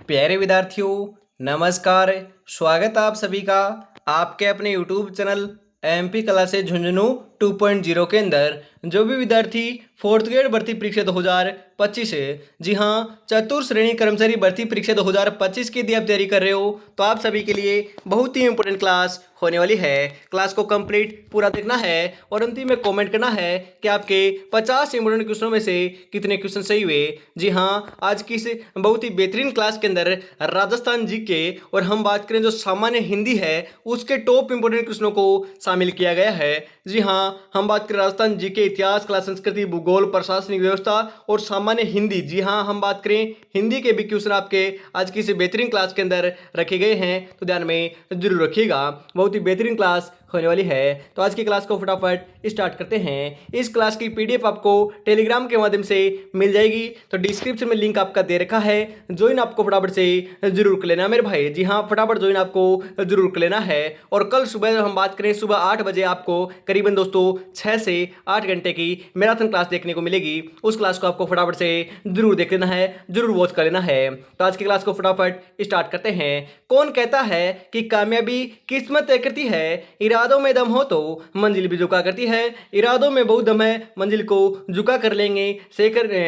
प्यारे विद्यार्थियों, नमस्कार। स्वागत है आप सभी का आपके अपने YouTube channel MP classes Jhunjhunu 2.0 के अंदर। जो भी विद्यार्थी फोर्थ ग्रेड भर्ती परीक्षा 2025 है, जी हाँ, चतुर्थ श्रेणी कर्मचारी भर्ती परीक्षा 2025 की यदि आप तैयारी कर रहे हो तो आप सभी के लिए बहुत ही इंपॉर्टेंट क्लास होने वाली है। क्लास को कंप्लीट पूरा देखना है और अंतिम में कमेंट करना है कि आपके 50 इंपॉर्टेंट क्वेश्चनों में से कितने क्वेश्चन सही हुए। जी हाँ, आज की इस बहुत ही बेहतरीन क्लास के अंदर राजस्थान जीके और हम बात करें जो सामान्य हिंदी है उसके टॉप इंपोर्टेंट क्वेश्चनों को शामिल किया गया है। जी हाँ, हम बात करें राजस्थान जीके इतिहास, कला, संस्कृति, भूगोल, प्रशासनिक व्यवस्था और सामान्य हिंदी। जी हाँ, हम बात करें हिंदी के भी क्वेश्चन आपके आज की इस बेहतरीन क्लास के अंदर रखे गए हैं, तो ध्यान में जरूर रखिएगा। बहुत ही बेहतरीन क्लास होने वाली है। तो आज की क्लास को फटाफट स्टार्ट करते हैं। इस क्लास की पीडीएफ आपको टेलीग्राम के माध्यम से मिल जाएगी, तो डिस्क्रिप्शन में लिंक आपका दे रखा है, ज्वाइन आपको फटाफट से जरूर कर लेना मेरे भाई। जी हाँ, फटाफट ज्वाइन आपको जरूर कर लेना है। और कल सुबह हम बात करें, सुबह 8 बजे आपको करीबन दोस्तों 6 से 8 घंटे की मैराथन क्लास देखने को मिलेगी। उस क्लास को आपको फटाफट से जरूर देख लेना है, जरूर वॉच कर लेना है। तो आज की क्लास को फटाफट स्टार्ट करते हैं। कौन कहता है कि कामयाबी किस्मत तय करती है? इरादों में दम हो तो मंजिल भी झुका करती है। इरादों में बहुत दम है, मंजिल को झुका कर लेंगे।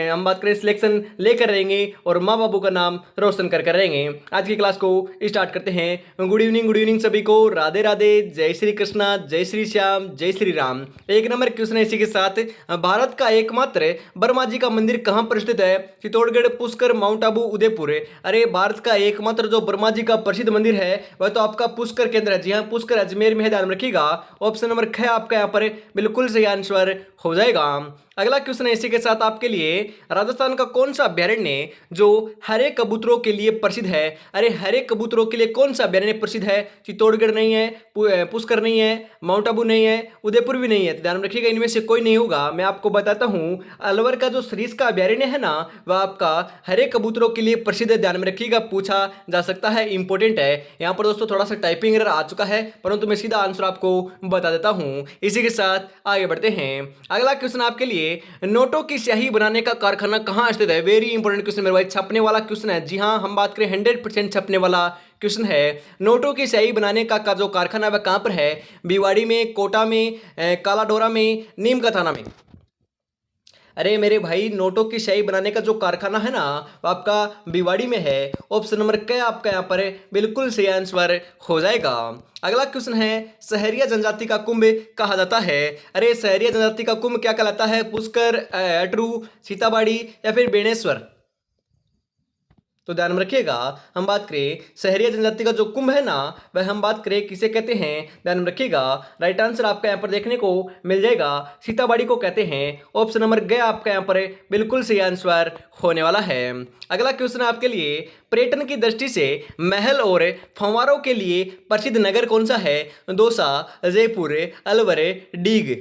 हम बात करें सिलेक्शन लेकर रहेंगे और माँ बाबू का नाम रोशन कर रहेंगे। आज की क्लास को स्टार्ट करते हैं। गुड इवनिंग सभी को। राधे राधे, जय श्री कृष्णा, जय श्री श्याम, जय श्री राम। एक नंबर क्वेश्चन है इसी के साथ। भारत का एकमात्र बर्मा जी का मंदिर कहाँ पर स्थित है? चित्तौड़गढ़, पुष्कर, माउंट आबू, उदयपुर। अरे, भारत का एकमात्र जो बर्मा जी का प्रसिद्ध मंदिर है वह तो आपका पुष्कर के अंदर है। जी हाँ, पुष्कर अजमेर में है, ध्यान रखिएगा। ऑप्शन नंबर ख आपका यहाँ पर बिल्कुल सही आंसर हो जाएगा। अगला क्वेश्चन है इसी के साथ आपके लिए। राजस्थान का कौन सा अभ्यारण्य जो हरे कबूतरों के लिए प्रसिद्ध है? अरे, हरे कबूतरों के लिए कौन सा अभ्यारण्य प्रसिद्ध है? चित्तौड़गढ़ नहीं है, पुष्कर नहीं है, माउंट आबू नहीं है, उदयपुर भी नहीं है। तो ध्यान रखिएगा, इनमें से कोई नहीं होगा। मैं आपको बताता हूँ, अलवर का जो सरिस्का अभ्यारण्य है ना, वह आपका हरे कबूतरों के लिए प्रसिद्ध है। ध्यान में रखिएगा, पूछा जा सकता है, इंपॉर्टेंट है। यहाँ पर दोस्तों थोड़ा सा टाइपिंग एरर आ चुका है, परंतु मैं सीधा आंसर आपको बता देता हूँ। इसी के साथ आगे बढ़ते हैं। अगला क्वेश्चन आपके लिए, नोटों की स्याही बनाने का कारखाना कहाँ स्थित है? वेरी इंपॉर्टेंट क्वेश्चन मेरे भाई, छपने वाला क्वेश्चन है। जी हाँ, हम बात करें 100% छपने वाला क्वेश्चन है। नोटों की स्याही बनाने का जो कारखाना है वह कहाँ पर है? भिवाड़ी में, कोटा में, कालाडोरा में, नीम का थाना में। अरे मेरे भाई, नोटों की स्याही बनाने का जो कारखाना है ना, वो आपका भिवाड़ी में है। ऑप्शन नंबर क्या आपका यहाँ पर बिल्कुल सही आंसर हो जाएगा। अगला क्वेश्चन है, सहरिया जनजाति का कुंभ कहा जाता है? अरे, सहरिया जनजाति का कुंभ क्या कहलाता है? पुष्कर, अटरू, सीताबाड़ी या फिर बेणेश्वर? तो ध्यान में रखिएगा, हम बात करें सहरिया जनजाति का जो कुंभ है ना, वह हम बात करें किसे कहते हैं? ध्यान में रखिएगा, राइट आंसर आपका यहाँ पर देखने को मिल जाएगा, सीताबाड़ी को कहते हैं। ऑप्शन नंबर गया आपका यहाँ पर बिल्कुल सही आंसर होने वाला है। अगला क्वेश्चन आपके लिए, पर्यटन की दृष्टि से महल और फव्वारों के लिए प्रसिद्ध नगर कौन सा है? दौसा, जयपुर, अलवर, डीग।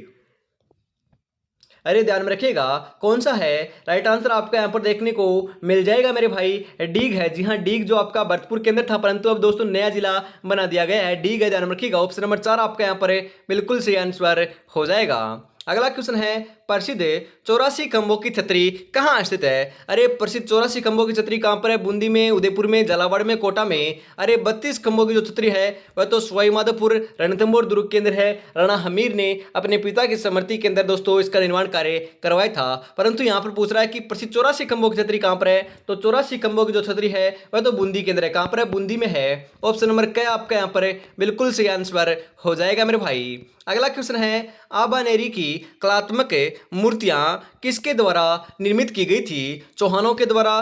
अरे, ध्यान में रखिएगा, कौन सा है? राइट आंसर आपका यहाँ पर देखने को मिल जाएगा मेरे भाई, डीग है। जी हाँ, डीग जो आपका भरतपुर के अंदर था, परंतु अब दोस्तों नया जिला बना दिया गया है, डीग है। ध्यान में रखिएगा, ऑप्शन नंबर 4 आपका यहाँ पर बिल्कुल सही आंसर हो जाएगा। अगला क्वेश्चन है, प्रसिद्ध 84 खंभों की छतरी कहाँ स्थित है? अरे, प्रसिद्ध 84 खंभों की छतरी कहाँ पर है? बूंदी में, उदयपुर में, झालावाड़ में, कोटा में। अरे, 32 खंभों की जो छतरी है वह तो सवाई माधोपुर, रणथंभौर दुर्ग के अंदर है। राणा हमीर ने अपने पिता की स्मृति के अंदर दोस्तों इसका निर्माण कार्य करवाया था। परंतु यहाँ पर पूछ रहा है कि प्रसिद्ध 84 खंभों की छतरी कहाँ पर है? तो 84 खंभों की जो छतरी है वह तो बूंदी के अंदर है। कहाँ पर है? बूंदी में है। ऑप्शन नंबर क्या आपका यहाँ पर बिल्कुल सही आंसर हो जाएगा मेरे भाई। अगला क्वेश्चन है, आबानेरी की कलात्मक मूर्तियां किसके द्वारा निर्मित की गई थी? चौहानों के द्वारा,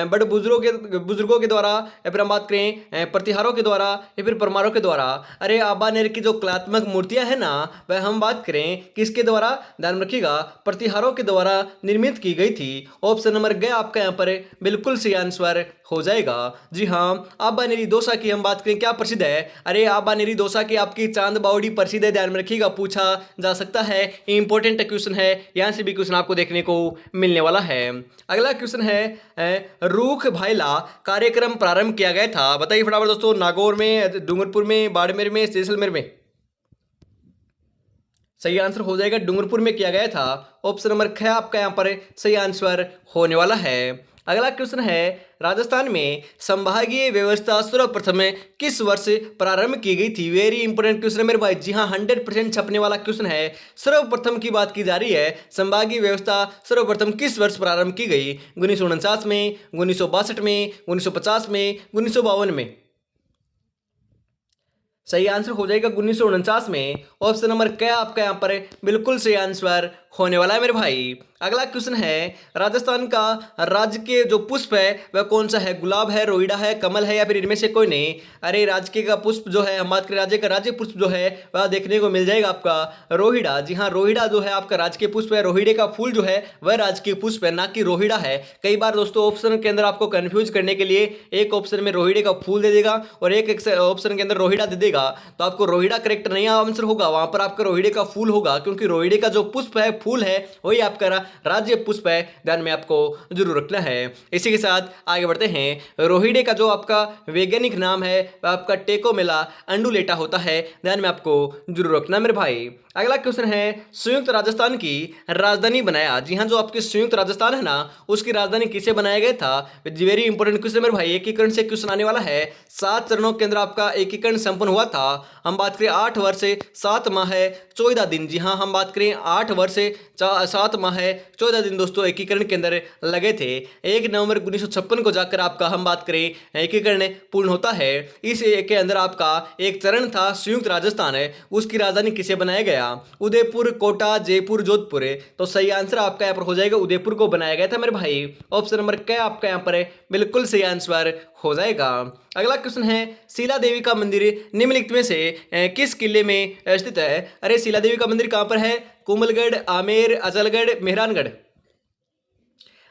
बड़े बुजुर्गों के द्वारा, या फिर हम बात करें प्रतिहारों के द्वारा, या फिर परमारों के द्वारा? अरे, आबानेर की जो कलात्मक मूर्तियां है ना, वह हम बात करें किसके द्वारा? ध्यान रखिएगा, प्रतिहारों के द्वारा निर्मित की गई थी। ऑप्शन नंबर गया आपका यहाँ पर बिल्कुल सही आंसर हो जाएगा। जी हाँ, आबानेरी दोसा की हम बात करें क्या प्रसिद्ध है? अरे, आबानेरी दोसा की आपकी चांद बावड़ी प्रसिद्ध है। ध्यान में रखिएगा, पूछा जा सकता है, इंपॉर्टेंट क्वेश्चन है, यहां से भी क्वेश्चन आपको देखने को मिलने वाला है। अगला क्वेश्चन है, रूख भाईला कार्यक्रम प्रारंभ किया गया था? बताइए फटाफट दोस्तों, नागौर में, डूंगरपुर में, बाड़मेर में, जैसलमेर में? सही आंसर हो जाएगा, डूंगरपुर में किया गया था। ऑप्शन नंबर ख आपका यहाँ पर सही आंसर होने वाला है। अगला क्वेश्चन है, राजस्थान में संभागीय व्यवस्था सर्वप्रथम किस वर्ष प्रारंभ की गई थी? वेरी इंपोर्टेंट क्वेश्चन है मेरे भाई। जी हाँ, 100% छपने वाला क्वेश्चन है। सर्वप्रथम की बात की जा रही है, संभागीय व्यवस्था सर्वप्रथम किस वर्ष प्रारंभ की गई? 1949 में, 1962 में, 1950 में, 1952 में? सही आंसर हो जाएगा 1949 में। ऑप्शन नंबर क्या आपका यहाँ पर बिल्कुल सही आंसर होने वाला है मेरे भाई। अगला क्वेश्चन है, राजस्थान का राज्य के जो पुष्प है वह कौन सा है? गुलाब है, रोहिड़ा है, कमल है, या फिर इनमें से कोई नहीं? अरे राज्य का पुष्प जो है, हम बात करें राज्य का राज्य पुष्प जो है वह देखने को मिल जाएगा आपका रोहिड़ा। जी हाँ, रोहिड़ा जो है आपका राजकीय पुष्प है। रोहिड़े का फूल जो है वह राजकीय पुष्प है, ना कि रोहिड़ा है। कई बार दोस्तों ऑप्शन के अंदर आपको कंफ्यूज करने के लिए एक ऑप्शन में रोहिड़े का फूल दे देगा और एक ऑप्शन के अंदर रोहिड़ा दे देगा, तो आपको रोहिड़ा करेक्ट नहीं आंसर होगा, वहां पर आपका रोहिड़े का फूल होगा, क्योंकि रोहिड़े का जो पुष्प है, फूल है, वही आपका राज्य पुष्प है। ध्यान में आपको जरूर रखना है। इसी के साथ आगे बढ़ते हैं। रोहिड़े का जो आपका वैज्ञानिक नाम है वह आपका टेकोमेला अंडुलेटा होता है। ध्यान में आपको जरूर रखना मेरे भाई। अगला क्वेश्चन है, संयुक्त राजस्थान की राजधानी बनाया? जी हाँ, जो आपकी संयुक्त राजस्थान है ना, उसकी राजधानी किसे बनाया गया था? वेरी इंपोर्टेंट क्वेश्चन मेरे भाई। एकीकरण से क्वेश्चन आने वाला है। 7 चरणों के अंदर आपका एकीकरण संपन्न हुआ था। हम बात करें 8 वर्ष 7 माह 14 दिन। जी हाँ, हम बात करें 8 वर्ष 7 माह 14 दिन दोस्तों एकीकरण के अंदर लगे थे। 1 नवंबर 1956 को जाकर आपका हम बात करें एकीकरण पूर्ण होता है। इस के अंदर आपका एक चरण था संयुक्त राजस्थान है, उसकी राजधानी किसे बनाया गया? उदयपुर, कोटा, जयपुर, जोधपुर। तो सही आंसर आपका यहाँ पर हो जाएगा उदयपुर को बनाया गया था मेरे भाई। ऑप्शन नंबर क्या आपका यहाँ पर बिल्कुल सही आंसर हो जाएगा। अगला क्वेश्चन है, शिला देवी का मंदिर निम्नलिखित में से किस किले में स्थित है? अरे शिला देवी का मंदिर कहाँ पर है? कुंभलगढ़, आमेर, अचलगढ़, मेहरानगढ़।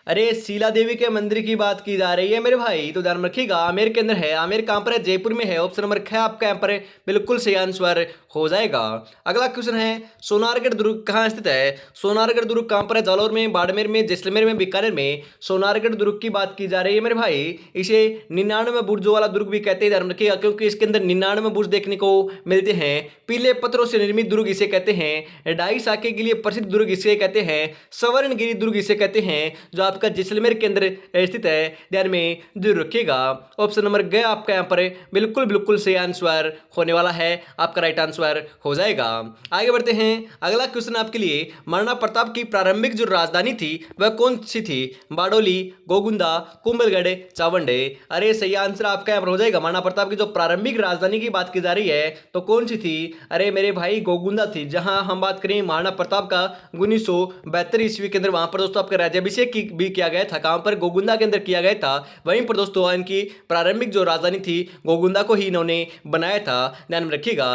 अरे शिला देवी के मंदिर की बात की जा रही है मेरे भाई, तो ध्यान रखिएगा आमेर के अंदर है। आमेर कहां पर है? जयपुर में है। ऑप्शन नंबर ख आपका यहाँ पर बिल्कुल सही आंसर हो जाएगा। अगला क्वेश्चन है, सोनारगढ़ दुर्ग कहाँ स्थित है? सोनारगढ़ दुर्ग कहां पर है? जालौर में, बाड़मेर में, जैसलमेर में, बीकानेर में? सोनारगढ़ दुर्ग की बात की जा रही है मेरे भाई। इसे 99 बुर्जों वाला दुर्ग भी कहते हैं, ध्यान रखिएगा, क्योंकि इसके अंदर 99 बुर्ज देखने को मिलते हैं। पीले पत्थरों से निर्मित दुर्ग इसे कहते हैं। ढाई साके के लिए प्रसिद्ध दुर्ग इसे कहते हैं। स्वर्णगिरी दुर्ग इसे कहते हैं, जो आपका जैसलमेर के अंदर स्थित है। ध्यान में जरूर रखिएगा। ऑप्शन नंबर ग आपका यहाँ पर बिल्कुल बिल्कुल सही आंसर होने वाला है, आपका राइट आंसर हो जाएगा। आगे बढ़ते हैं। अगला क्वेश्चन आपके लिए, महाराणा प्रताप की प्रारंभिक जो राजधानी थी वह कौन सी थी? बारडोली, गोगुंदा, कुंभलगढ़, चावंडे? अरे सही आंसर आपका यहाँ पर हो जाएगा। महाराणा प्रताप की जो प्रारंभिक राजधानी की बात की जा रही है तो कौन सी थी? अरे मेरे भाई गोगुंदा थी। जहां हम बात करें महाराणा प्रताप का 1972 ईस्वी के अंदर वहां पर दोस्तों आपका राज्याभिषेक भी किया गया था। कहां पर? गोगुंदा के अंदर किया गया था। वहीं पर दोस्तों इनकी प्रारंभिक जो राजधानी थी गोगुंदा को ही इन्होंने बनाया था। ध्यान में रखिएगा।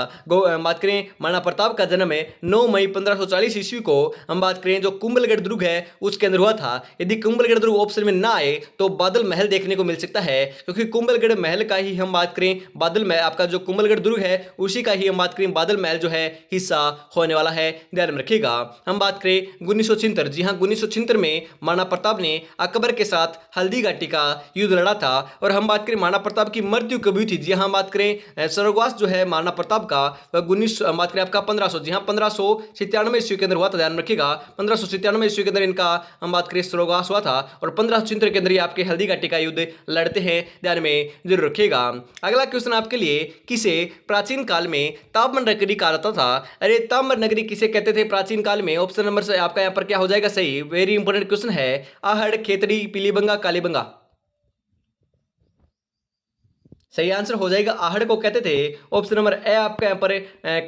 बात करें महाराणा प्रताप का जन्म है 9 मई 1540 ईस्वी को। हम बात करें जो कुंभलगढ़ दुर्ग है उसके अंदर हुआ था। यदि कुंभलगढ़ दुर्ग ऑप्शन में ना आए तो बादल महल देखने को मिल सकता है, क्योंकि कुंभलगढ़ महल का ही हम बात करें बादल महल, आपका जो कुंभलगढ़ दुर्ग है उसी का ही हम बात करें बादल महल जो है हिस्सा होने वाला है। ध्यान में रखिएगा। हम बात करें 1976। जी हाँ, 1976 में महाराणा प्रताप ने अकबर के साथ हल्दी घाटी का युद्ध लड़ा था। और हम बात करें महाराणा प्रताप की मृत्यु कब हुई थी? जी हाँ, हम बात करें स्वर्गवास जो है महाराणा प्रताप का वह 19 बात करें आपका 1500, जी हाँ 1597 ईस्वी के अंदर हुआ था। ध्यान रखिएगा 1597 ईस्वी के अंदर इनका हम बात करें स्वर्गवास हुआ था और 1576 के अंदर ये आपके हल्दी घाटी का युद्ध लड़ते हैं। ध्यान में जरूर रखिएगा। अगला क्वेश्चन आपके लिए, किसे प्राचीन काल में ताम्र नगरी कहा जाता था? अरे ताम्र नगरी किसे कहते थे प्राचीन काल में? ऑप्शन नंबर से आपका यहाँ पर क्या हो जाएगा सही? वेरी इंपोर्टेंट क्वेश्चन है। आहड़, खेतड़ी, पीलीबंगा, कालीबंगा? सही आंसर हो जाएगा आहड़ को कहते थे। ऑप्शन नंबर ए आपका यहाँ पर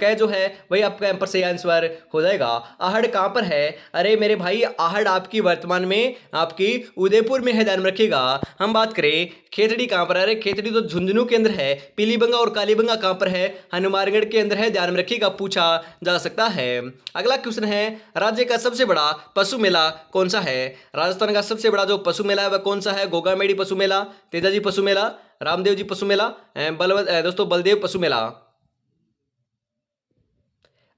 कै जो है वही आपका यहाँ पर सही आंसर हो जाएगा। आहड़ कहाँ पर है? अरे मेरे भाई आहड़ आपकी वर्तमान में आपकी उदयपुर में है। ध्यान में रखिएगा। हम बात करें खेतड़ी कहाँ पर है? अरे खेतड़ी तो झुंझुनू के अंदर है। पीलीबंगा और कालीबंगा कहाँ पर है? हनुमानगढ़ के अंदर है। ध्यान में रखिएगा, पूछा जा सकता है। अगला क्वेश्चन है, राज्य का सबसे बड़ा पशु मेला कौन सा है? राजस्थान का सबसे बड़ा जो पशु मेला है वह कौन सा है? गोगामेड़ी पशु मेला, तेजाजी पशु मेला, रामदेव जी पशु मेला, दोस्तों बलदेव पशु मेला?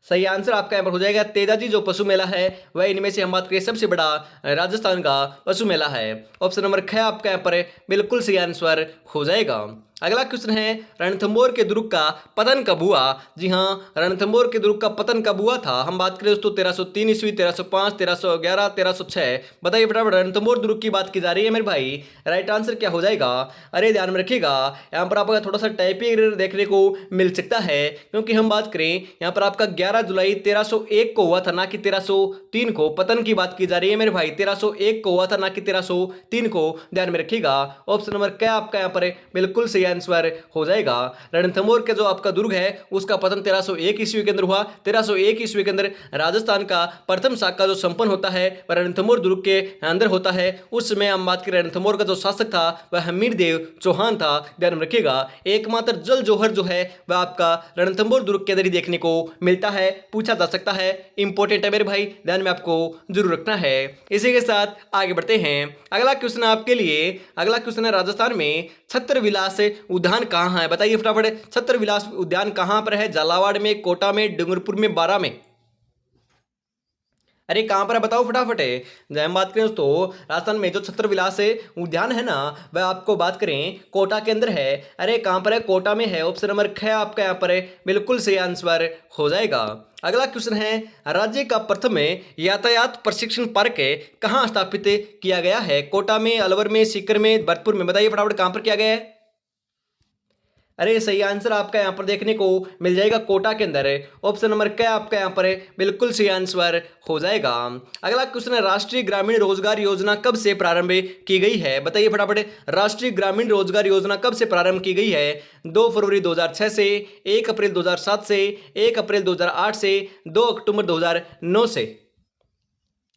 सही आंसर आपका यहाँ पर हो जाएगा तेजाजी जो पशु मेला है वह इनमें से हम बात करें सबसे बड़ा राजस्थान का पशु मेला है। ऑप्शन नंबर ख आपका यहाँ पर बिल्कुल सही आंसर हो जाएगा। अगला क्वेश्चन है रणथंभौर के दुर्ग का पतन कब हुआ। जी हाँ, रणथंभौर के दुर्ग का पतन कब हुआ था। हम बात करें दोस्तों 1303 ईस्वी, 1305, 1311, 1306। बताइए फटाफट, रणथंभौर दुर्ग की बात की जा रही है मेरे भाई। राइट आंसर क्या हो जाएगा। अरे ध्यान में रखिएगा, यहाँ पर आपका थोड़ा सा टाइपिंग एरर देखने को मिल सकता है, क्योंकि हम बात करें यहाँ पर आपका 11 जुलाई 1301 को हुआ था, ना कि 1303 को। पतन की बात की जा रही है मेरे भाई, 1301 को हुआ था, ना कि 1303 को। ध्यान में रखिएगा। ऑप्शन नंबर क्या आपका यहाँ पर बिल्कुल सही आंसर हो जाएगा। रणथंभौर का जो आपका दुर्ग है उसका पतन 1301 ईस्वी के अंदर हुआ। 1301 ईस्वी के अंदर राजस्थान का प्रथम शाखा जो संपन्न होता है वह रणथंभौर दुर्ग के अंदर होता है। उस समय हम बात करें रणथंभौर का जो शासक था वह हमीर देव चौहान था। ध्यान में रखिएगा। एकमात्र जल जौहर जो है वह आपका रणथंभौर दुर्ग के अंदर ही देखने को मिलता है, पूछा जा सकता है। इंपॉर्टेंट है मेरे भाई, ध्यान में आपको जरूर रखना है। इसी के साथ आगे बढ़ते हैं। अगला क्वेश्चन आपके लिए, अगला क्वेश्चन है राजस्थान में छत्र विलास उद्यान कहाँ है। बताइए फटाफट, छत्र विलास उद्यान कहाँ पर है। झालावाड़ में, कोटा में, डूंगरपुर में, बारा में। अरे कहाँ पर है बताओ फटाफट है। जब हम बात करें दोस्तों राजस्थान में जो छत्र विलास उद्यान है ना, वह आपको बात करें कोटा के अंदर है। अरे कहाँ पर है, कोटा में है। ऑप्शन नंबर ख आपका यहाँ पर है बिल्कुल सही आंसर हो जाएगा। अगला क्वेश्चन है राज्य का प्रथम यातायात प्रशिक्षण पार्क कहाँ स्थापित किया गया है। कोटा में, अलवर में, सीकर में, भरतपुर में। बताइए फटाफट कहाँ पर किया गया है। अरे सही आंसर आपका यहाँ पर देखने को मिल जाएगा कोटा के अंदर है। ऑप्शन नंबर क्या आपका यहाँ पर है बिल्कुल सही आंसर हो जाएगा। अगला क्वेश्चन है राष्ट्रीय ग्रामीण रोजगार योजना कब से प्रारंभ की गई है। बताइए फटाफट, राष्ट्रीय ग्रामीण रोजगार योजना कब से प्रारंभ की गई है। 2 फरवरी 2006 से, 1 अप्रैल 2007 से, 1 अप्रैल 2008 से, 2 अक्टूबर 2009 से।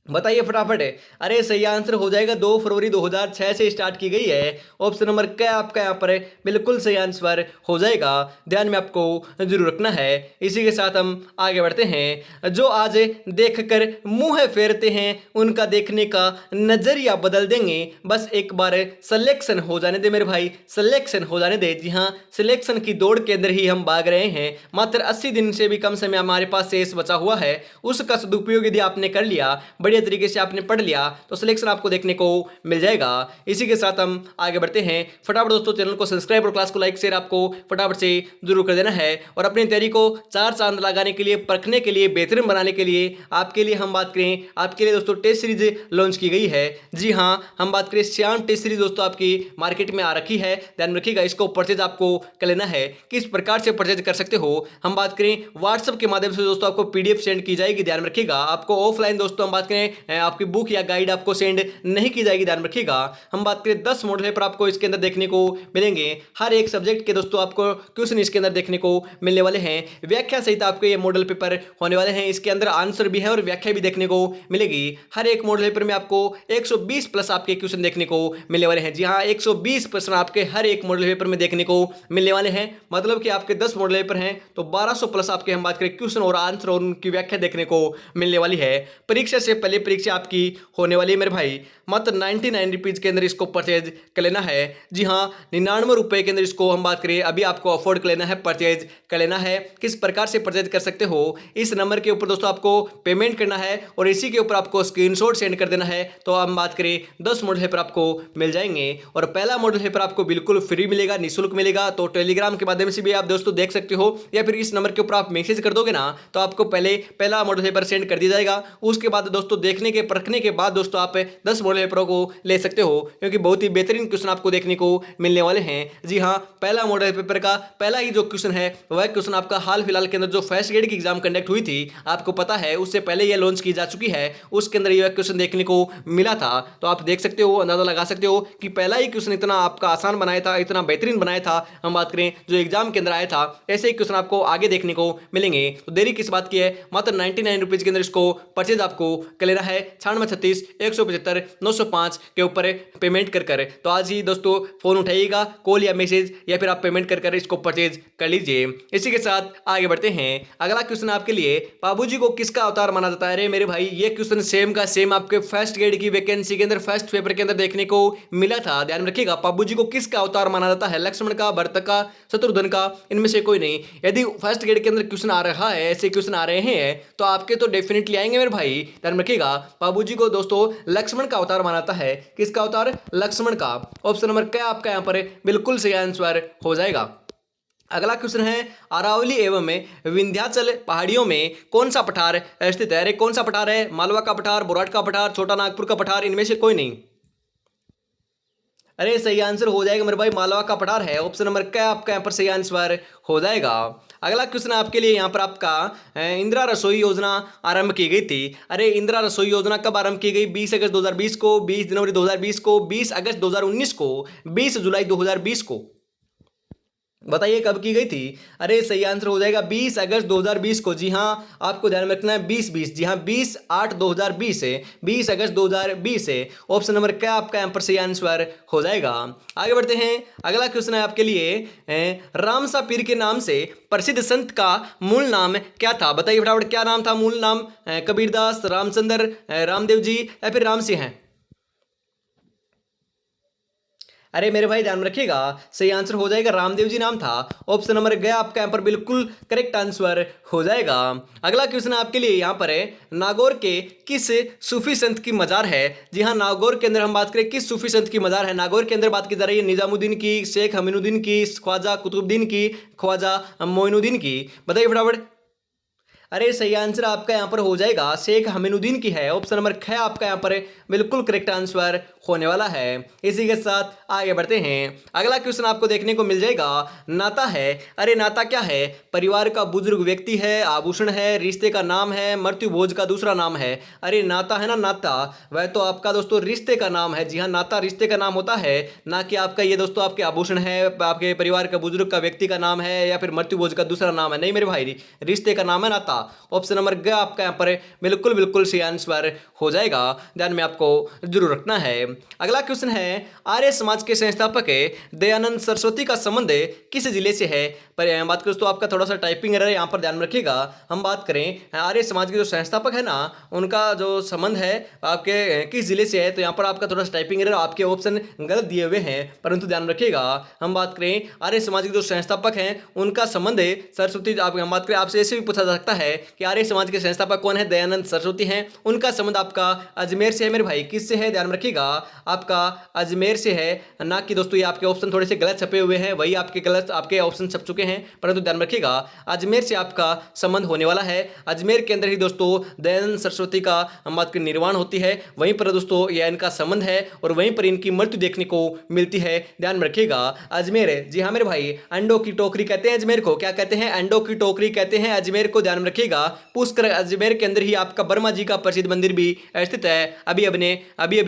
बताइए फटाफट। अरे सही आंसर हो जाएगा 2 फरवरी 2006 से स्टार्ट की गई है। ऑप्शन नंबर क्या आपका यहाँ पर है बिल्कुल सही आंसर हो जाएगा। ध्यान में आपको जरूर रखना है। इसी के साथ हम आगे बढ़ते हैं। जो आज देखकर मुंह फेरते हैं उनका देखने का नजरिया बदल देंगे। बस एक बार सिलेक्शन हो जाने दे मेरे भाई, सिलेक्शन हो जाने दे। जी हाँ, सिलेक्शन की दौड़ के अंदर ही हम भाग रहे हैं। मात्र 80 दिन से भी कम समय हमारे पास शेष बचा हुआ है। उसका सदुपयोग यदि आपने कर लिया, बढ़िया तरीके से आपने पढ़ लिया, तो सिलेक्शन आपको देखने को मिल जाएगा। इसी के साथ हम आगे बढ़ते हैं। फटाफट दोस्तों चैनल को सब्सक्राइब और क्लास को लाइक शेयर आपको फटाफट से जरूर कर देना है। और अपनी तैयारी को 4 चांद लगाने के लिए, परखने के लिए, बेहतरीन बनाने के लिए, आपके लिए हम बात करें, आपके लिए दोस्तों टेस्ट सीरीज लॉन्च की गई है। जी हाँ, हम बात करें श्याम टेस्ट सीरीज दोस्तों आपकी मार्केट में आ रखी है। ध्यान रखिएगा, इसको परचेज आपको कर लेना है। किस प्रकार से परचेज कर सकते हो, हम बात करें व्हाट्सएप के माध्यम से दोस्तों आपको पीडीएफ सेंड की जाएगी। ध्यान रखिएगा, आपको ऑफलाइन दोस्तों हम बात करें आपकी बुक या गाइड आपको सेंड नहीं की जाएगी। ध्यान रखिएगा। हम बात करें 10 मॉडल पेपर आपको इसके अंदर देखने को मिलेंगे। हर एक सब्जेक्ट के दोस्तों आपको क्वेश्चन इसके अंदर देखने को मिलने वाले हैं। व्याख्या सहित आपके ये मॉडल पेपर होने वाले हैं। इसके अंदर आंसर भी है और व्याख्या भी देखने को मिलेगी। हर एक मॉडल पेपर में आपको 120 प्लस आपके क्वेश्चन देखने को मिलने वाले हैं। जी हाँ, 120 प्रश्न आपके हर एक मॉडल पेपर में देखने को मिलने वाले हैं। मतलब कि आपके 10 मॉडल पेपर हैं तो 1200 प्लस आपके हम बात करें क्वेश्चन और आंसर और उनकी व्याख्या देखने को मिलने वाली है। परीक्षा से पहले परीक्षा आपकी होने वाली है मेरे भाई। मात्र 99 रुपीज के अंदर इसको परचेज कर लेना है। जी हाँ, 99 रुपए के अंदर इसको हम बात करें अभी आपको अफोर्ड कर लेना है, परचेज कर लेना है। किस प्रकार से परचेज कर सकते हो, इस नंबर के ऊपर दोस्तों आपको पेमेंट करना है और इसी के ऊपर आपको स्क्रीनशॉट सेंड कर देना है। तो हम बात करें 10 मॉडल पेपर आपको मिल जाएंगे और पहला मॉडल पेपर आपको बिल्कुल फ्री मिलेगा, निःशुल्क मिलेगा। तो टेलीग्राम के माध्यम से भी आप दोस्तों देख सकते हो, या फिर इस नंबर के ऊपर आप मैसेज कर दोगे ना तो आपको पहले पहला मॉडल पेपर सेंड कर दिया जाएगा। उसके बाद दोस्तों देखने के, परखने के बाद दोस्तों आप 10 मॉडल पेपरों को ले सकते हो, क्योंकि बहुत ही बेहतरीन क्वेश्चन आपको देखने को मिलने वाले हैं। जी हाँ, पहला मॉडल पेपर का पहला ही जो क्वेश्चन है वह क्वेश्चन आपका हाल फिलहाल के अंदर जो फर्स्ट ग्रेड की एग्जाम कंडक्ट हुई थी, आपको पता है उससे पहले यह लॉन्च की जा चुकी है। उसके अंदर यह क्वेश्चन देखने को मिला था। तो आप देख सकते हो, अंदाजा लगा सकते हो कि पहला ही क्वेश्चन इतना आपका आसान बनाया था, इतना बेहतरीन बनाया था। हम बात करें जो एग्जाम के अंदर आया था, ऐसे ही क्वेश्चन आपको आगे देखने को मिलेंगे। तो देरी किस बात की है, मात्र 99 रुपीज के अंदर इसको परचेज आपको कर लेना है। 9636 175 905 के ऊपर पेमेंट कर। तो आज ही दोस्तों फोन उठाइएगा, कॉल या मैसेज, या फिर आप पेमेंट कर इसको परचेज कर लीजिए। इसी के साथ आगे बढ़ते हैं। अगला क्वेश्चन आपके लिए, बाबूजी को किसका अवतार माना जाता है। अरे मेरे भाई, ये क्वेश्चन सेम का सेम आपके फर्स्ट ग्रेड की वैकेंसी के अंदर फर्स्ट पेपर के अंदर देखने को मिला था। ध्यान रखिएगा, बाबूजी को किसका अवतार माना जाता है, लक्ष्मण का, भरत का, शत्रुघ्न का, इनमें से कोई नहीं। यदि फर्स्ट ग्रेड के अंदर क्वेश्चन आ रहा है, ऐसे क्वेश्चन आ रहे हैं तो आपके तो डेफिनेटली आएंगे मेरे भाई। ध्यान रखिएगा। रखिएगा बाबूजी को दोस्तों लक्ष्मण का अवतार माना जाता है। किसका अवतार? लक्ष्मण का। ऑप्शन नंबर क्या आपका यहाँ पर बिल्कुल सही आंसर हो जाएगा। अगला क्वेश्चन है, अरावली एवं विंध्याचल पहाड़ियों में कौन सा पठार स्थित है? अरे कौन सा पठार है? मालवा का पठार, बोराट का पठार, छोटा नागपुर का पठार, इनमें से कोई नहीं। अरे सही आंसर हो जाएगा मेरे भाई, मालवा का पठार है। ऑप्शन नंबर क्या आपका यहाँ पर सही आंसर हो जाएगा। अगला क्वेश्चन आपके लिए यहाँ पर आपका इंदिरा रसोई योजना आरंभ की गई थी। अरे इंदिरा रसोई योजना कब आरंभ की गई? 20 अगस्त 2020 को, 20 जनवरी 2020 को, 20 अगस्त 2019 को, 20 जुलाई 2020 को। बताइए कब की गई थी? अरे सही आंसर हो जाएगा 20 अगस्त 2020 को। जी हाँ, आपको ध्यान में रखना है 2020। जी हाँ, 20/8/2020 है, 20 अगस्त 2020 है। ऑप्शन नंबर क्या आपका यहाँ पर सही आंसर हो जाएगा। आगे बढ़ते हैं। अगला क्वेश्चन है आपके लिए, रामसा पीर के नाम से प्रसिद्ध संत का मूल नाम क्या था? बताइए फटाफट, क्या नाम था? मूल नाम कबीरदास, रामचंद्र, रामदेव जी या फिर राम सिंह है? अरे मेरे भाई ध्यान रखिएगा, सही आंसर हो जाएगा रामदेव जी नाम था। ऑप्शन नंबर गया आपका यहाँ पर बिल्कुल करेक्ट आंसर हो जाएगा। अगला क्वेश्चन आपके लिए यहाँ पर है, नागौर के किस सूफी संत की मजार है? जी हाँ, नागौर के अंदर हम बात करें किस सूफी संत की मजार है? नागौर के अंदर बात की जा रही है निजामुद्दीन की, शेख हमीनुद्दीन की, ख्वाजा कुतुबुद्दीन की, ख्वाजा मोइनुद्दीन की। बताइए फटाफट। अरे सही आंसर आपका यहाँ पर हो जाएगा शेख हमीनुद्दीन की है। ऑप्शन नंबर ख आपका यहाँ पर बिल्कुल करेक्ट आंसर होने वाला है। इसी के साथ आगे बढ़ते हैं। अगला क्वेश्चन आपको देखने को मिल जाएगा, नाता है। अरे नाता क्या है? परिवार का बुजुर्ग व्यक्ति है, आभूषण है, रिश्ते का नाम है, मृत्यु भोज का दूसरा नाम है। अरे नाता है ना, नाता वह तो आपका दोस्तों रिश्ते का नाम है। जी हाँ, नाता रिश्ते का नाम होता है, ना कि आपका ये दोस्तों आपके आभूषण है, आपके परिवार का बुजुर्ग का व्यक्ति का नाम है या फिर मृत्यु भोज का दूसरा नाम है। नहीं मेरे भाई, रिश्ते का नाम है नाता। ऑप्शन नंबर ग आपका यहाँ पर बिल्कुल बिल्कुल सही आंसर हो जाएगा, ध्यान में आपको जरूर रखना है। अगला क्वेश्चन है, आर्य समाज के संस्थापक दयानंद सरस्वती का संबंध किस जिले से है? पर बात करें तो आपका थोड़ा सा टाइपिंग एरर है, यहाँ पर ध्यान में रखिएगा। हम बात करें आर्य समाज के जो संस्थापक है ना, उनका जो संबंध है आपके किस जिले से है, तो यहाँ पर आपका थोड़ा सा टाइपिंग एरर, आपके ऑप्शन गलत दिए हुए हैं, परंतु ध्यान रखिएगा। हम बात करें आर्य समाज के जो संस्थापक हैं उनका संबंध सरस्वती, आप हम बात करें आपसे ऐसे भी पूछा जा सकता है कि आर्य समाज के संस्थापक कौन है? दयानंद सरस्वती हैं। उनका संबंध आपका अजमेर से है मेरे भाई। किससे है? ध्यान रखिएगा, आपका अजमेर से है, ना कि दोस्तों ये आपके ऑप्शन थोड़े से गलत छपे हुए हैं, वही आपके गलत आपके ऑप्शन छप चुके हैं, परंतु ध्यान रखिएगा अजमेर से आपका संबंध होने वाला है। अजमेर के अंदर ही दोस्तों दयानंद सरस्वती का हम बात करें निर्वाण होती है, वहीं पर दोस्तों यह इनका संबंध है और वहीं पर इनकी मृत्यु देखने को मिलती है। ध्यान में रखिएगा अजमेर, जी हाँ मेरे भाई, अंडों की टोकरी कहते हैं अजमेर को। क्या कहते हैं? अंडों की टोकरी कहते हैं अजमेर को। ध्यान में रखिएगा। पुष्कर अजमेर के अंदर ही आपका वर्मा जी का प्रसिद्ध मंदिर भी स्थित है। अभी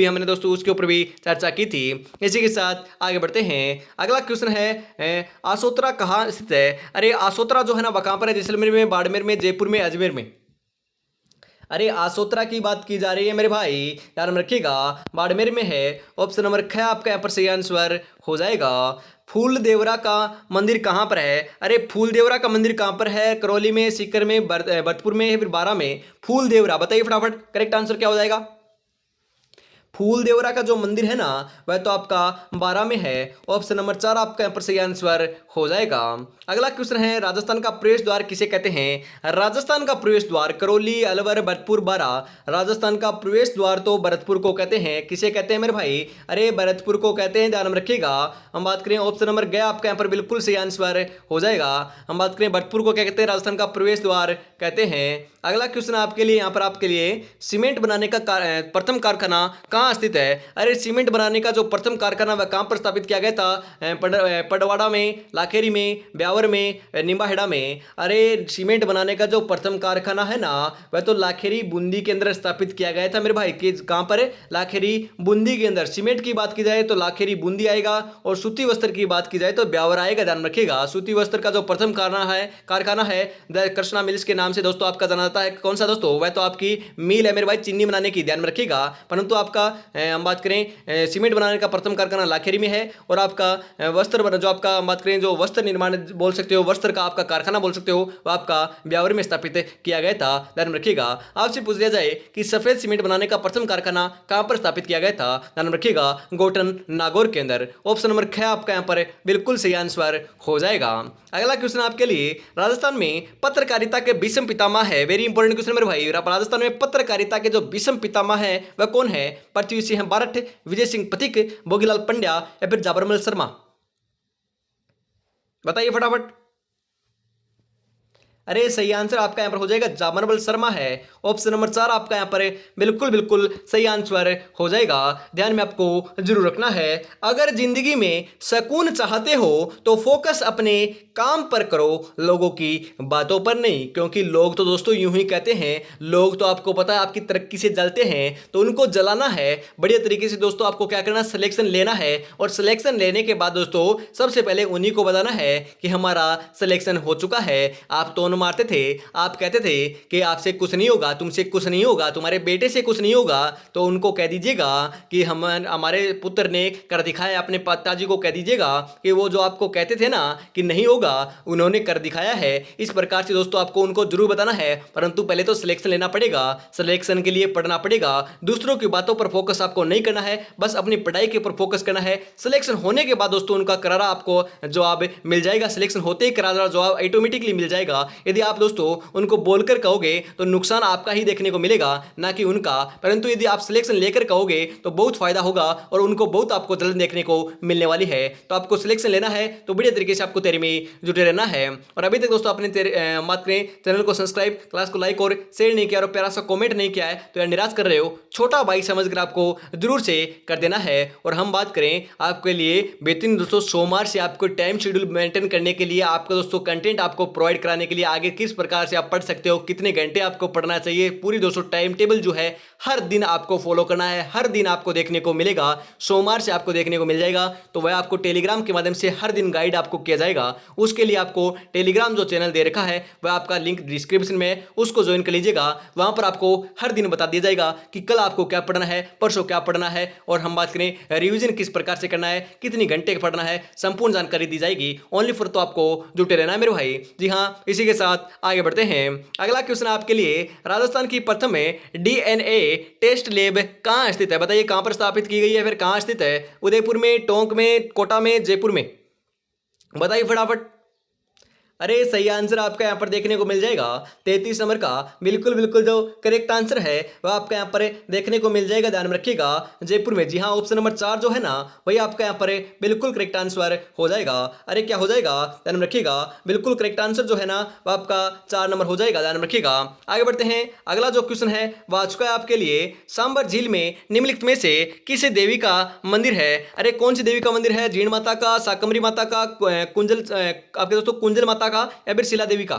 हमने दोस्तों उसके ऊपर भी चर्चा की थी। इसी के साथ आगे बढ़ते हैं। अगला क्वेश्चन है, आसोतरा कहाँ स्थित है? अरे आसोतरा जो है ना, वह कहाँ पर है? जैसलमेर में, बाड़मेर में, जयपुर में, अजमेर में। अरे आसोतरा की बात की जा रही है मेरे भाई, ध्यान में रखिएगा, बाड़मेर में है। ऑप्शन नंबर ख आपका यहाँ पर सही आंसर हो जाएगा। फूल देवरा का मंदिर कहाँ पर है? अरे फूल देवरा का मंदिर कहाँ पर है? करौली में, सीकर में, भरतपुर में या फिर बारा में? फूल देवरा, बताइए फटाफट करेक्ट आंसर क्या हो जाएगा। फूल देवरा का जो मंदिर है ना, वह तो आपका बारा में है। ऑप्शन नंबर 4 आपका यहाँ पर सही आंसर हो जाएगा। अगला क्वेश्चन है, राजस्थान का प्रवेश द्वार किसे कहते हैं? राजस्थान का प्रवेश द्वार करौली, अलवर, भरतपुर, बारा। राजस्थान का प्रवेश द्वार तो भरतपुर को कहते हैं। किसे कहते हैं मेरे भाई? अरे भरतपुर को कहते हैं, ध्यान में रखिएगा। हम बात करें ऑप्शन नंबर गया आपका यहाँ पर बिल्कुल सही आंसर हो जाएगा। हम बात करें भरतपुर को क्या कहते हैं? राजस्थान का प्रवेश द्वार कहते हैं। अगला क्वेश्चन आपके लिए यहाँ पर आपके लिए सीमेंट बनाने का प्रथम कारखाना कहाँ स्थित है? अरे सीमेंट बनाने का जो प्रथम कारखाना वह कहाँ पर स्थापित किया गया था? पडवाड़ा में, लाखेरी में, ब्यावर में, निम्बाहेड़ा में। अरे सीमेंट बनाने का जो प्रथम कारखाना है ना, वह तो लाखेरी बूंदी के अंदर स्थापित किया गया था मेरे भाई। कि कहाँ पर है? लाखेरी बूंदी के अंदर। सीमेंट की बात की जाए तो लाखेरी बूंदी आएगा, और सूती वस्त्र की बात की जाए तो ब्यावर आएगा। ध्यान रखिएगा, सूती वस्त्र का जो प्रथम कारखाना है द कृष्णा मिल्स के नाम से दोस्तों आपका जाना जाता है। कौन सा दोस्तों? वह तो आपकी मिल है मेरे भाई, चीनी बनाने की। ध्यान में रखिएगा। परंतु आपका हम बात करें सीमेंट बनाने का प्रथम कारखाना लाखेरी में है। और आपका जो आपका हम बात करें जो वस्त्र निर्माण बोल सकते हो, वस्त्र का आपका कारखाना बोल सकते हो, वो आपका ब्यावर में स्थापित किया गया था। ध्यान रखिएगा। आपसे पूछ लिया जाए कि सफेद सीमेंट बनाने का प्रथम कारखाना कहां पर स्थापित किया गया था, ध्यान रखिएगा गोटन नागौर के अंदर। ऑप्शन नंबर 6 आपका यहां पर बिल्कुल सही आंसर हो जाएगा। अगला क्वेश्चन आपके लिए, राजस्थान में पत्रकारिता के विषम पितामह है, वेरी इंपॉर्टेंट क्वेश्चन मेरे भाई। राजस्थान में पत्रकारिता के जो विषम पितामह है वह कौन है? पृथ्वी सिंह बारठ, विजय सिंह पथिक, भोगीलाल पंड्या या फिर जाबरमल शर्मा? बताइए फटाफट। अरे सही आंसर आपका यहां पर हो जाएगा जामरमल शर्मा है। ऑप्शन नंबर 4 आपका यहां पर बिल्कुल बिल्कुल सही आंसर हो जाएगा। ध्यान में आपको जरूर रखना है, अगर जिंदगी में सुकून चाहते हो तो फोकस अपने काम पर करो, लोगों की बातों पर नहीं। क्योंकि लोग तो दोस्तों यूं ही कहते हैं, लोग तो आपको पता है आपकी तरक्की से जलते हैं, तो उनको जलाना है बढ़िया तरीके से दोस्तों। आपको क्या करना, सिलेक्शन लेना है, और सिलेक्शन लेने के बाद दोस्तों सबसे पहले उन्हीं को बताना है कि हमारा सिलेक्शन हो चुका है। आप तो मारते थे, आप कहते थे कि आपसे कुछ नहीं होगा, तुमसे कुछ नहीं होगा, तुम्हारे बेटे से कुछ नहीं होगा, तो उनको कह दीजिएगा कि हमारे पुत्र ने कर दिखाया। अपने पिताजी को कह दीजिएगा कि वो जो आपको कहते थे ना कि नहीं होगा, उन्होंने कर दिखाया है। इस प्रकार से दोस्तों आपको उनको जरूर बताना है, परंतु पहले तो सिलेक्शन लेना पड़ेगा, सिलेक्शन के लिए पढ़ना पड़ेगा। दूसरों की बातों पर फोकस आपको नहीं करना है, बस अपनी पढ़ाई के ऊपर फोकस करना है। सिलेक्शन होने के बाद दोस्तों उनका करारा आपको जवाब मिल जाएगा, सिलेक्शन होते ही करारा जवाब ऑटोमेटिकली मिल जाएगा। यदि आप दोस्तों उनको बोलकर कहोगे तो नुकसान आपका ही देखने को मिलेगा, ना कि उनका। परंतु यदि आप सिलेक्शन लेकर कहोगे तो बहुत फायदा होगा और उनको बहुत आपको जल्द देखने को मिलने वाली है। तो आपको सिलेक्शन लेना है तो बढ़िया तरीके से आपको तैयारी में जुटे रहना है। और अभी तक दोस्तों आपने बात करें चैनल को सब्सक्राइब, क्लास को लाइक और शेयर नहीं किया और प्यारा सा कमेंट नहीं किया है तो यार निराश कर रहे हो, छोटा भाई समझकर आपको जरूर से कर देना है। और हम बात करें आपके लिए बेहतरीन दोस्तों, सोमवार से आपको टाइम शेड्यूल मेंटेन करने के लिए, आपका दोस्तों कंटेंट आपको प्रोवाइड कराने के लिए, आगे किस प्रकार से आप पढ़ सकते हो, कितने घंटे आपको पढ़ना चाहिए, पूरी दोस्तों टाइम टेबल जो है हर दिन आपको फॉलो करना है, हर दिन आपको देखने को मिलेगा। सोमवार से आपको देखने को मिल जाएगा, तो वह आपको टेलीग्राम के माध्यम से हर दिन गाइड आपको किया जाएगा। उसके लिए आपको टेलीग्राम जो चैनल दे रखा है वह आपका लिंक डिस्क्रिप्शन में है, उसको ज्वाइन कर लीजिएगा। वहां पर आपको हर दिन बता दिया जाएगा कि कल आपको क्या पढ़ना है, परसों क्या पढ़ना है, और हम बात करें रिवीजन किस प्रकार से करना है, कितनी घंटे पढ़ना है, संपूर्ण जानकारी दी जाएगी। ओनली फॉर तो आपको जुटे रहना है मेरे भाई। जी हाँ, इसी के साथ आगे बढ़ते हैं। अगला क्वेश्चन आपके लिए, राजस्थान की प्रथम डीएनए टेस्ट लैब कहां स्थित है? बताइए कहां पर स्थापित की गई है, फिर कहां स्थित है? उदयपुर में, टोंक में, कोटा में, जयपुर में? बताइए फटाफट। अरे सही आंसर आपका यहाँ पर देखने को मिल जाएगा 33 नंबर का बिल्कुल बिल्कुल जो करेक्ट आंसर है वह आपका यहाँ पर देखने को मिल जाएगा। ध्यान में रखिएगा, जयपुर में। जी हाँ, ऑप्शन नंबर 4 जो है ना वही आपका यहाँ पर बिल्कुल करेक्ट आंसर हो जाएगा। अरे क्या हो जाएगा, ध्यान में रखिएगा, बिल्कुल करेक्ट आंसर जो है ना वह आपका 4 नंबर हो जाएगा। ध्यान में रखिएगा। आगे बढ़ते हैं, अगला जो क्वेश्चन है वह आ चुका है आपके लिए। सांबर झील में निम्नलिखित में से किस देवी का मंदिर है? अरे कौन सी देवी का मंदिर है? जीण माता का, शाकंभरी माता का, कुंजल आपके दोस्तों कुंजल माता का या फिर शिला देवी का?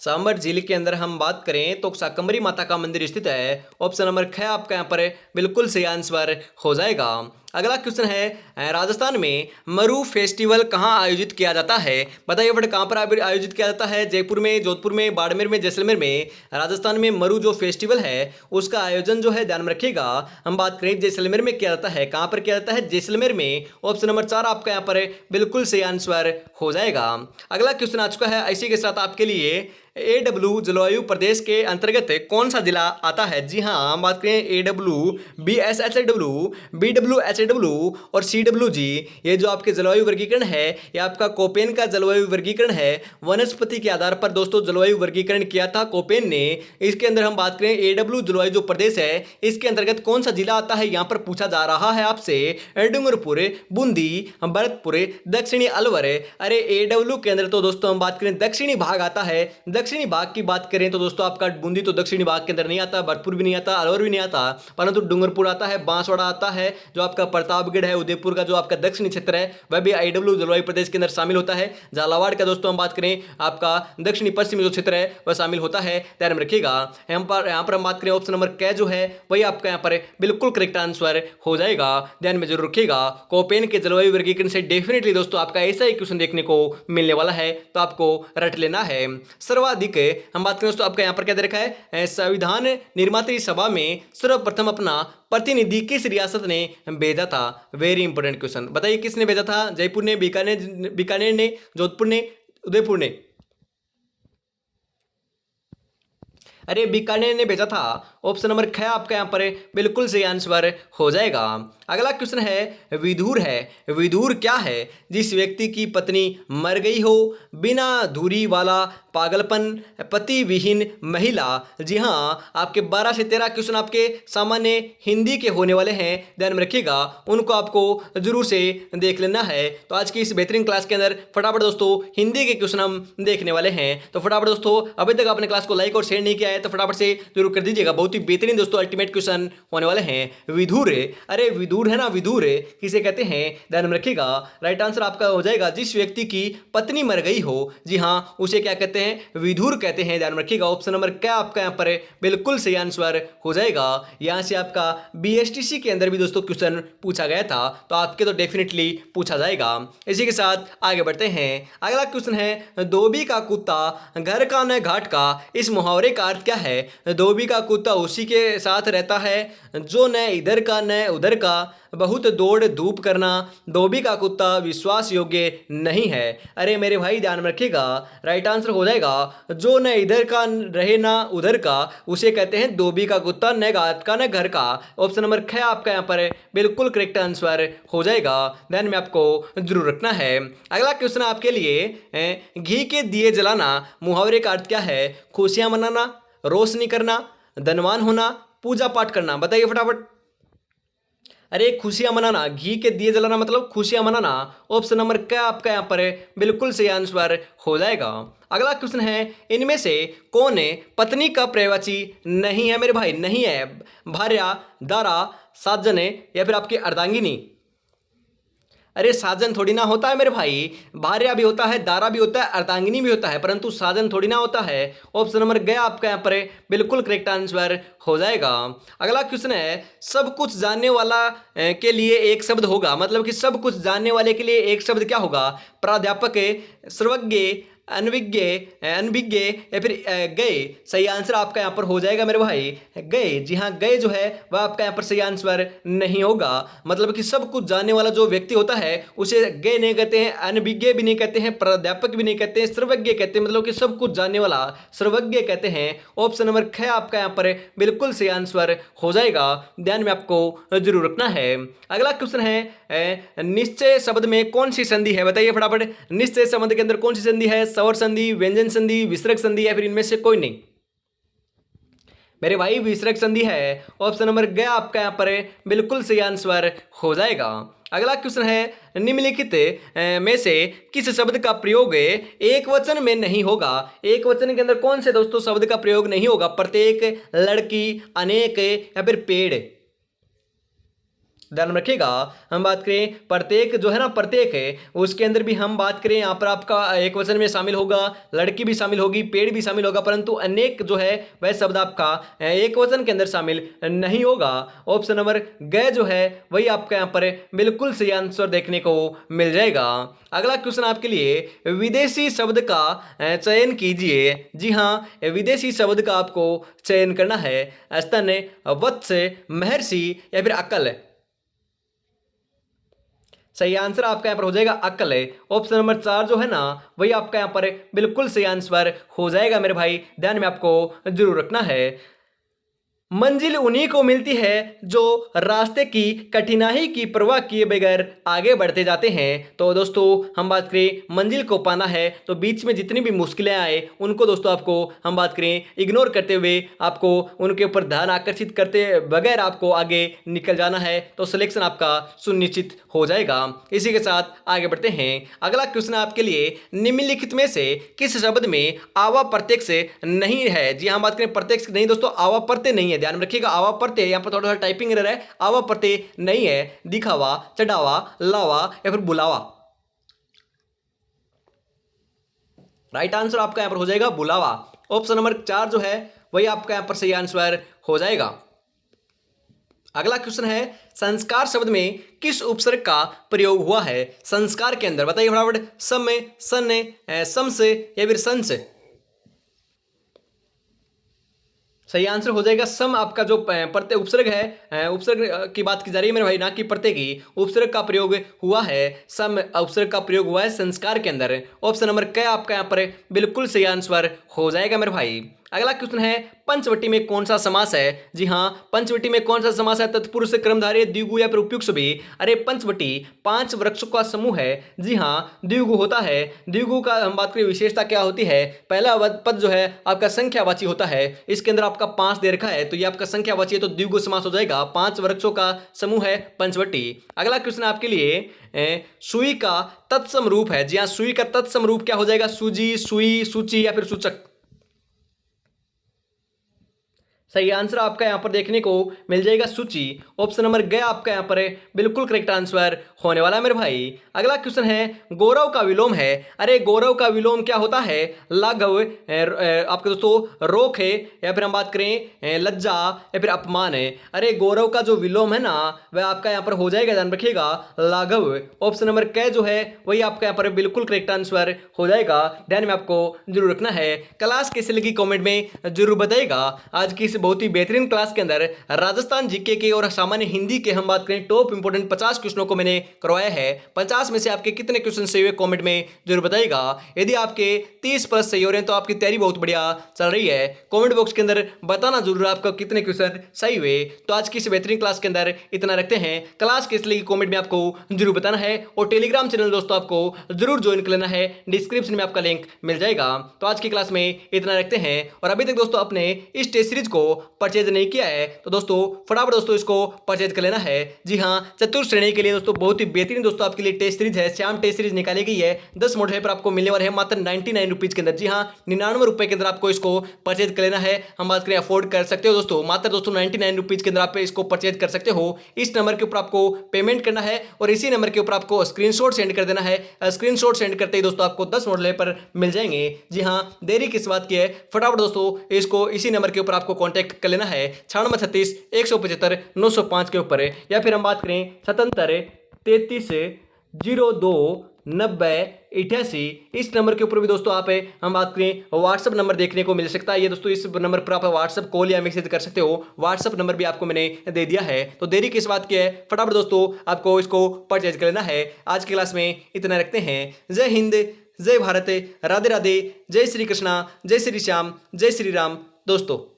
सांबर झील के अंदर हम बात करें तो शाकंभरी माता का मंदिर स्थित है। ऑप्शन नंबर 6 आपका यहाँ पर बिल्कुल सही आंसर हो जाएगा। अगला क्वेश्चन है, राजस्थान में मरु फेस्टिवल कहाँ आयोजित किया जाता है? बताइए बट कहाँ पर आयोजित किया जाता है? जयपुर में, जोधपुर में, बाड़मेर में, जैसलमेर में? राजस्थान में मरु जो फेस्टिवल है उसका आयोजन जो है, ध्यान में रखिएगा, हम बात करें जैसलमेर में किया जाता है। कहाँ पर किया जाता है? जैसलमेर में। ऑप्शन नंबर 4 आपका यहाँ पर बिल्कुल सही आंसर हो जाएगा। अगला क्वेश्चन आ चुका है इसी के साथ आपके लिए, AW जलवायु प्रदेश के अंतर्गत कौन सा जिला आता है? जी हाँ, हम बात करें AW, BSHW, BWHW और CWG, ये जो आपके जलवायु वर्गीकरण है ये आपका कोपेन का जलवायु वर्गीकरण है। वनस्पति के आधार पर दोस्तों जलवायु वर्गीकरण किया था कोपेन ने। इसके अंदर हम बात करें AW जलवायु जो प्रदेश है इसके अंतर्गत कौन सा जिला आता है, यहाँ पर पूछा जा रहा है आपसे। डूंगरपुर, बूंदी, भरतपुर, दक्षिणी अलवर। अरे AW के अंदर तो दोस्तों हम बात करें दक्षिणी भाग आता है। दक्षिणी भाग की बात करें तो दोस्तों आपका बूंदी तो दक्षिणी भाग के अंदर नहीं आता, भरतपुर भी नहीं आता, अलवर भी नहीं आता, परंतु डूंगरपुर आता है, बांसवाड़ा आता है, जो आपका प्रतापगढ़ है, उदयपुर का जो आपका दक्षिणी क्षेत्र है वह भी IW जलवायु प्रदेश के अंदर शामिल होता है। झालावाड़ का दोस्तों हम बात करें आपका दक्षिणी पश्चिमी जो क्षेत्र है वह शामिल होता है, ध्यान में रखिएगा। यहाँ पर हम बात करें ऑप्शन नंबर क जो है वही आपका यहाँ पर बिल्कुल करेक्ट आंसर हो जाएगा, ध्यान में जरूर रखिएगा। कोपेन के जलवायु वर्गीकरण से डेफिनेटली दोस्तों आपका ऐसा ही क्वेश्चन देखने को मिलने वाला है, तो आपको रट लेना है। सर्वाधिक हम बात करें दोस्तों आपका यहाँ पर क्या दे रखा है, संविधान निर्मात्री सभा में सर्वप्रथम अपना प्रतिनिधि किस रियासत ने भेजा था? वेरी इंपॉर्टेंट क्वेश्चन, बताइए किसने भेजा था? जयपुर ने, बीकानेर ने, जोधपुर ने, उदयपुर ने? अरे बीकानेर ने भेजा था। ऑप्शन नंबर ख आपका यहाँ पर बिल्कुल सही आंसर हो जाएगा। अगला क्वेश्चन है विधुर है। विधुर क्या है? जिस व्यक्ति की पत्नी मर गई हो, बिना धुरी वाला, पागलपन, पति विहीन महिला। जी हाँ, आपके 12 से 13 क्वेश्चन आपके सामान्य हिंदी के होने वाले हैं, ध्यान में रखिएगा, उनको आपको जरूर से देख लेना है। तो आज की इस बेहतरीन क्लास के अंदर फटाफट दोस्तों हिंदी के क्वेश्चन हम देखने वाले हैं। तो फटाफट दोस्तों अभी तक आपने क्लास को लाइक और शेयर नहीं किया है तो फटाफट से जरूर कर दीजिएगा। बहुत ही बेहतरीन दोस्तों अल्टीमेट क्वेश्चन होने वाले हैं। विधुर, अरे विधुर है ना, विधुर किसे कहते हैं? ध्यान में रखिएगा, राइट आंसर आपका हो जाएगा जिस व्यक्ति की पत्नी मर गई हो। जी हाँ, उसे क्या कहते हैं? विधुर कहते हैं, ध्यान में रखिएगा। ऑप्शन नंबर क्या आपका यहाँ पर बिल्कुल सही आंसर हो जाएगा। यहाँ से आपका BSTC के अंदर भी दोस्तों क्वेश्चन पूछा गया था, तो आपके तो डेफिनेटली पूछा जाएगा। इसी के साथ आगे बढ़ते हैं। अगला क्वेश्चन है धोबी का कुत्ता घर का न घाट का, इस मुहावरे का अर्थ क्या है? धोबी का कुत्ता उसी के साथ रहता है जो न इधर का न उधर का, बहुत दौड़ धूप करना, धोबी का कुत्ता विश्वास योग्य नहीं है। अरे मेरे भाई ध्यान में रखिएगा, राइट आंसर हो जाएगा जो न इधर का रहे ना उधर का, उसे कहते हैं धोबी का कुत्ता, न घाट का न घर का। ऑप्शन नंबर ख आपका यहाँ पर बिल्कुल करेक्ट आंसर हो जाएगा, ध्यान में आपको जरूर रखना है। अगला क्वेश्चन आपके लिए घी के दिए जलाना, मुहावरे का अर्थ क्या है? खुशियां मनाना, रोशनी करना, धनवान होना, पूजा पाठ करना। बताइए फटाफट। अरे खुशियां मनाना, घी के दिए जलाना मतलब खुशियां मनाना। ऑप्शन नंबर क्या आपका यहाँ पर बिल्कुल सही आंसर हो जाएगा। अगला क्वेश्चन है इनमें से कौन पत्नी का पर्यायवाची नहीं है? मेरे भाई नहीं है। भार्या, दारा, साजन या फिर आपकी अर्धांगिनी। अरे साजन थोड़ी ना होता है मेरे भाई, भार्या भी होता है, दारा भी होता है, अर्धांगिनी भी होता है, परंतु साजन थोड़ी ना होता है। ऑप्शन नंबर गया आपका यहाँ पर बिल्कुल करेक्ट आंसर हो जाएगा। अगला क्वेश्चन है सब कुछ जानने वाला के लिए एक शब्द होगा, मतलब कि सब कुछ जानने वाले के लिए एक शब्द क्या होगा? प्राध्यापक, सर्वज्ञ, अनविज्ञ, अनभिज्ञ या फिर गए। सही आंसर आपका यहाँ पर हो जाएगा मेरे भाई गए। जी हाँ, गए जो है वह आपका यहाँ पर सही आंसर नहीं होगा। मतलब कि सब कुछ जानने वाला जो व्यक्ति होता है उसे गए नहीं कहते हैं, अनभिज्ञ भी नहीं कहते हैं, प्राध्यापक भी नहीं कहते हैं, सर्वज्ञ कहते हैं, मतलब कि सब कुछ जानने वाला सर्वज्ञ कहते हैं। ऑप्शन नंबर ख आपका यहाँ पर बिल्कुल सही आंसर हो जाएगा, ध्यान में आपको जरूर रखना है। अगला क्वेश्चन है निश्चय शब्द में कौन सी संधि है? बताइए फटाफट। निश्चय शब्द के अंदर कौन सी संधि है? स्वर संधि, व्यंजन संधि, विसर्ग संधि या फिर इनमें से कोई नहीं? मेरे भाई विसर्ग संधि है। ऑप्शन नंबर गया आपका यहाँ पर बिल्कुल सही आंसर हो जाएगा। अगला क्वेश्चन है निम्नलिखित में से किस शब्द का प्रयोग एक वचन में नहीं होगा? एक वचन के अंदर कौन से दोस्तों शब्द का प्रयोग नहीं होगा? प्रत्येक, लड़की, अनेक या फिर पेड़। ध्यान रखिएगा, हम बात करें प्रत्येक जो है ना, प्रत्येक है उसके अंदर भी हम बात करें यहाँ पर आपका एक वचन में शामिल होगा, लड़की भी शामिल होगी, पेड़ भी शामिल होगा, परंतु अनेक जो है वह शब्द आपका एक वचन के अंदर शामिल नहीं होगा। ऑप्शन नंबर ग जो है वही आपका यहाँ पर बिल्कुल सही आंसर देखने को मिल जाएगा। अगला क्वेश्चन आपके लिए विदेशी शब्द का चयन कीजिए। जी हाँ, विदेशी शब्द का आपको चयन करना है। स्तन, वत्स, महर्षि या फिर अकल। सही आंसर आपका यहाँ पर हो जाएगा अक्ल है। ऑप्शन नंबर 4 जो है ना वही आपका यहाँ पर बिल्कुल सही आंसर हो जाएगा मेरे भाई, ध्यान में आपको जरूर रखना है। मंजिल उन्हीं को मिलती है जो रास्ते की कठिनाई की परवाह किए बगैर आगे बढ़ते जाते हैं। तो दोस्तों हम बात करें मंजिल को पाना है तो बीच में जितनी भी मुश्किलें आए उनको दोस्तों आपको हम बात करें इग्नोर करते हुए आपको उनके ऊपर ध्यान आकर्षित करते बगैर आपको आगे निकल जाना है, तो सिलेक्शन आपका सुनिश्चित हो जाएगा। इसी के साथ आगे बढ़ते हैं। अगला क्वेश्चन आपके लिए निम्नलिखित में से किस शब्द में आवा प्रत्यक्ष नहीं है? जी हाँ, बात करें प्रत्यक्ष नहीं दोस्तों, आवा प्रत्यय नहीं है। है, ध्यान में रखिएगा। आवा प्रत्यय, यहाँ पर थोड़ा सा टाइपिंग एरर है, आवा प्रत्यय नहीं है, दिखावा, चढ़ावा, लावा या फिर बुलावा। राइट आंसर आपका यहां पर हो जाएगा बुलावा। ऑप्शन नंबर 4 जो है वही आपका यहां पर सही आंसर हो जाएगा। अगला क्वेश्चन है, संस्कार शब्द में किस उपसर्ग का प्रयोग हुआ है संस्कार के अंदर? बताइए फटाफट। सम में, सन ने, सम से या फिर सन से? सही आंसर हो जाएगा सम। आपका जो प्रत्यय उपसर्ग है, उपसर्ग की बात की जा रही है मेरे भाई, ना कि प्रत्यय की। उपसर्ग का प्रयोग हुआ है, सम उपसर्ग का प्रयोग हुआ है संस्कार के अंदर। ऑप्शन नंबर क आपका यहाँ पर बिल्कुल सही आंसर हो जाएगा मेरे भाई। अगला क्वेश्चन है, पंचवटी में कौन सा समास है? जी हाँ, पंचवटी में कौन सा समास है? तत्पुरुष, कर्मधारय, द्विगु या फिर उपयुक्त भी? अरे पंचवटी 5 वृक्षों का समूह है। जी हाँ, द्विगु होता है। द्विगु का हम बात करें विशेषता क्या होती है? पहला पद जो है आपका संख्यावाची होता है, इसके अंदर आपका 5 दे रखा है, तो ये आपका संख्यावाची है, तो द्विगु समास हो जाएगा। 5 वृक्षों का समूह है पंचवटी। अगला क्वेश्चन आपके लिए, सुई का तत्सम रूप है। जी हाँ, सुई का तत्सम रूप क्या हो जाएगा? सूजी, सुई, सूची या फिर सूचक? सही आंसर आपका यहां पर देखने को मिल जाएगा सूची। ऑप्शन नंबर ग आपका यहां पर बिल्कुल करेक्ट आंसर होने वाला है मेरे भाई। अगला क्वेश्चन है, गौरव का विलोम है। अरे गौरव का विलोम क्या होता है? लाघव, आपके दोस्तों रोक है, या फिर हम बात करें लज्जा या फिर अपमान है। अरे गौरव का जो विलोम है ना, वह आपका यहाँ पर हो जाएगा, ध्यान रखिएगा, लाघव। ऑप्शन नंबर क जो है वही आपका यहाँ पर बिल्कुल करेक्ट आंसर हो जाएगा। ध्यान में आपको जरूर रखना है। क्लास कैसे लगी कमेंट में जरूर बताइएगा। आज की इस बहुत ही बेहतरीन क्लास के अंदर राजस्थान जीके के और सामान्य हिंदी के हम बात करें टॉप इंपोर्टेंट 50 क्वेश्चनों को मैंने करवाया है। 50 में से आपके कितने क्वेश्चन सही हुए कमेंट में जरूर बताइएगा। यदि आपके 30 प्लस सही हो रहे हैं तो आपकी तैयारी बहुत बढ़िया चल रही है। कमेंट बॉक्स के अंदर बताना जरूर आपका कितने क्वेश्चन सही हुए। तो आज की इस बेहतरीन क्लास के अंदर इतना रखते हैं। क्लास किस लिए कमेंट में आपको जरूर बताना है, और टेलीग्राम चैनल दोस्तों आपको जरूर ज्वाइन कर लेना है, डिस्क्रिप्शन में आपका लिंक मिल जाएगा। तो आज की क्लास में इतना रखते हैं। और अभी तक दोस्तों आपने इस टेस्ट सीरीज को परचेज नहीं किया है तो दोस्तों फटाफट दोस्तों इसको परचेज कर लेना है। जी हाँ, चतुर्थ श्रेणी के लिए दोस्तों बहुत ही बेहतरीन दोस्तों आपके लिए टेस्ट सीरीज है। श्याम टेस्ट सीरीज निकाली गई है, 10 मॉडल पर आपको मिलने वाले हैं मात्र 99 रुपीज के अंदर। जी हाँ, 99 रुपए के अंदर आपको इसको परचेज कर लेना है। हम बात करें अफोर्ड कर सकते हो दोस्तों, मात्र दोस्तों 99 रुपीज के अंदर आप इसको परचेज कर सकते हो। इस नंबर के ऊपर आपको पेमेंट करना है और इसी नंबर के ऊपर आपको स्क्रीनशॉट सेंड कर देना है। स्क्रीनशॉट सेंड करते ही दोस्तों आपको 10 मॉडल पर मिल जाएंगे। जी हाँ, देरी किस बात की है, फटाफट दोस्तों इसको इसी नंबर के ऊपर आपको कॉन्टैक्ट कर लेना है 9636 175 905 के ऊपर, या फिर हम बात करें 77 33 02 90 88 इस नंबर के ऊपर भी दोस्तों आप हम बात करें व्हाट्सअप नंबर देखने को मिल सकता है। ये दोस्तों इस नंबर पर आप व्हाट्सअप कॉल या मैसेज कर सकते हो। व्हाट्सअप नंबर भी आपको मैंने दे दिया है। तो देरी किस बात की है, फटाफट दोस्तों आपको इसको परचेज कर लेना है। आज की क्लास में इतना रखते हैं। जय हिंद, जय भारत, राधे राधे, जय श्री कृष्णा, जय श्री श्याम, जय श्री राम दोस्तों।